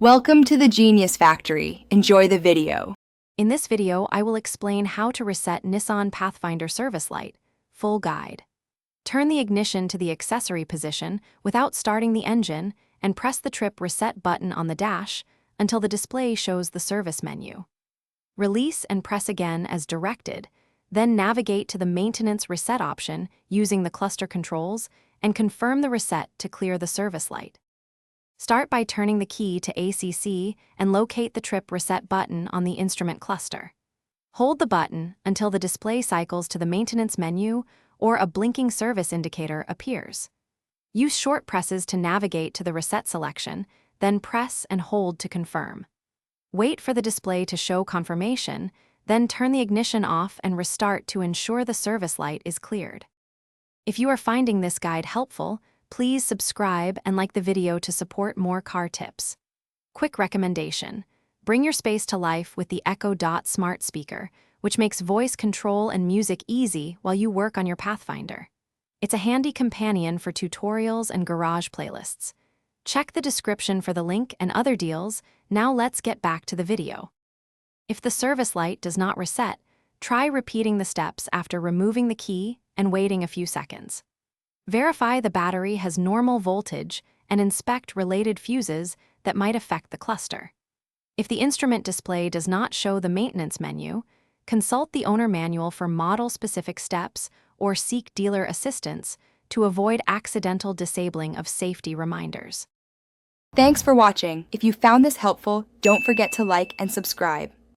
Welcome to the Genius Factory. Enjoy the video. In this video, I will explain how to reset Nissan Pathfinder service light, full guide. Turn the ignition to the accessory position without starting the engine and press the trip reset button on the dash until the display shows the service menu. Release and press again as directed, then navigate to the maintenance reset option using the cluster controls and confirm the reset to clear the service light. Start by turning the key to ACC and locate the trip reset button on the instrument cluster. Hold the button until the display cycles to the maintenance menu or a blinking service indicator appears. Use short presses to navigate to the reset selection, then press and hold to confirm. Wait for the display to show confirmation, then turn the ignition off and restart to ensure the service light is cleared. If you are finding this guide helpful, please subscribe and like the video to support more car tips. Quick recommendation: bring your space to life with the Echo Dot smart speaker, which makes voice control and music easy while you work on your Pathfinder. It's a handy companion for tutorials and garage playlists. Check the description for the link and other deals. Now let's get back to the video. If the service light does not reset, try repeating the steps after removing the key and waiting a few seconds. Verify the battery has normal voltage and inspect related fuses that might affect the cluster. If the instrument display does not show the maintenance menu, consult the owner manual for model-specific steps or seek dealer assistance to avoid accidental disabling of safety reminders. Thanks for watching. If you found this helpful, don't forget to like and subscribe.